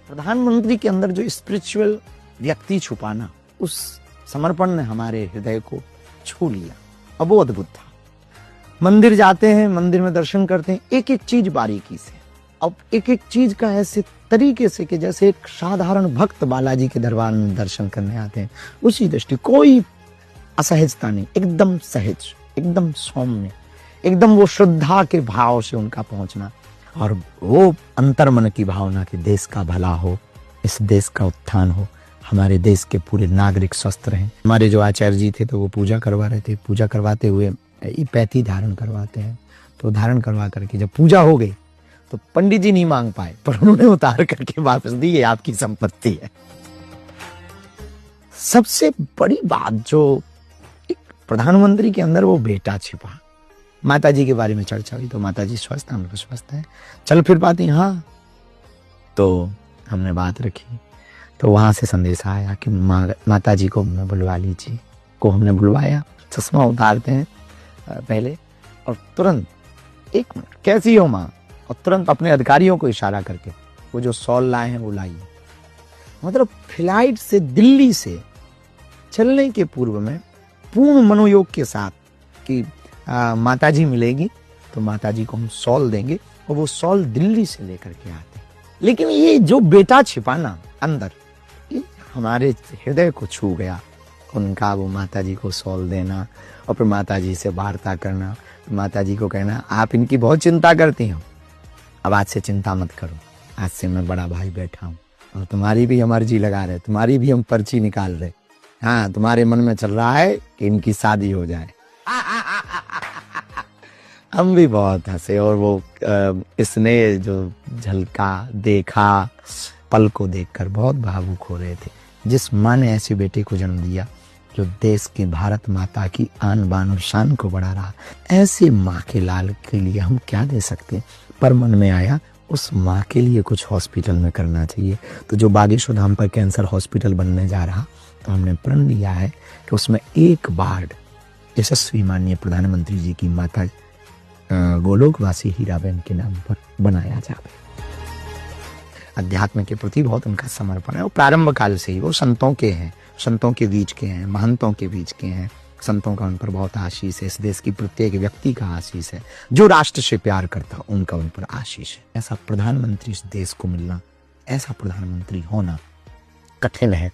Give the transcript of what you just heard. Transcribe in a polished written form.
प्रधानमंत्री के अंदर जो स्पिरिचुअल व्यक्ति छुपाना, उस समर्पण ने हमारे हृदय को छू लिया। अब वो अद्भुत था। मंदिर जाते हैं, मंदिर में दर्शन करते हैं, एक एक चीज बारीकी से, अब एक एक चीज का ऐसे तरीके से कि जैसे एक साधारण भक्त बालाजी के दरबार में दर्शन करने आते हैं, उसी दृष्टि, कोई असहजता नहीं, एकदम सहज, एकदम सौम्य, एकदम वो श्रद्धा के भाव से उनका पहुंचना, और वो अंतर्मन की भावना कि देश का भला हो, इस देश का उत्थान हो, हमारे देश के पूरे नागरिक स्वस्थ रहें। हमारे जो आचार्य जी थे तो वो पूजा करवा रहे थे, पूजा करवाते हुए पैती धारण करवाते हैं, तो धारण करवा करके जब पूजा हो गई तो पंडित जी नहीं मांग पाए, पर उन्होंने उतार करके वापस दी, ये आपकी संपत्ति है। सबसे बड़ी बात जो एक प्रधानमंत्री के अंदर वो बेटा छिपा। माता जी के बारे में चर्चा हुई तो माता जी स्वस्थ, हम लोग स्वस्थ हैं, चल फिर पाती, हाँ। तो हमने बात रखी तो वहां से संदेश आया कि माता जी को बुलवा लीजिए। को हमने बुलवाया, चश्मा उतारते हैं पहले, और तुरंत 1 मिनट, कैसी हो माँ, और तुरंत अपने अधिकारियों को इशारा करके वो जो सॉल लाए हैं वो लाइए। मतलब फ्लाइट से, दिल्ली से चलने के पूर्व में पूर्ण मनोयोग के साथ कि माता जी मिलेगी तो माता जी को हम सॉल देंगे, और वो सॉल दिल्ली से लेकर के आते। लेकिन ये जो बेटा छिपाना अंदर, ये हमारे हृदय को छू गया। उनका वो माता जी को सॉल देना, और फिर माता जी से वार्ता करना, माता जी को कहना आप इनकी बहुत चिंता करती हो, अब आज से चिंता मत करो, आज से मैं बड़ा भाई बैठा हूँ, और तुम्हारी भी हम अर्जी लगा रहे, तुम्हारी भी हम पर्ची निकाल रहे, हाँ, तुम्हारे मन में चल रहा है कि इनकी शादी हो जाए। हम भी बहुत हंसे, और वो इसने जो झलका देखा, पल को देखकर बहुत भावुक हो रहे थे। जिस माँ ने ऐसे बेटे को जन्म दिया जो देश की भारत माता की आन बान और शान को बढ़ा रहा, ऐसे माँ के लाल के लिए हम क्या दे सकते। पर मन में आया उस माँ के लिए कुछ हॉस्पिटल में करना चाहिए। तो जो बागेश्वर धाम पर कैंसर हॉस्पिटल बनने जा रहा, तो हमने प्रण लिया है कि उसमें एक वार्ड यशस्वी माननीय प्रधानमंत्री जी की माता गोलोकवासी हीराबेन के नाम पर बनाया जाए। अध्यात्म के प्रति बहुत उनका समर्पण है, वो प्रारंभ काल से ही, वो संतों के हैं, संतों के बीच के हैं, महंतों के बीच के हैं। संतों का उन पर बहुत आशीष है, इस देश की प्रत्येक व्यक्ति का आशीष है, जो राष्ट्र से प्यार करता उनका उन पर आशीष है। ऐसा प्रधानमंत्री इस देश को मिलना, ऐसा प्रधानमंत्री होना कठिन है।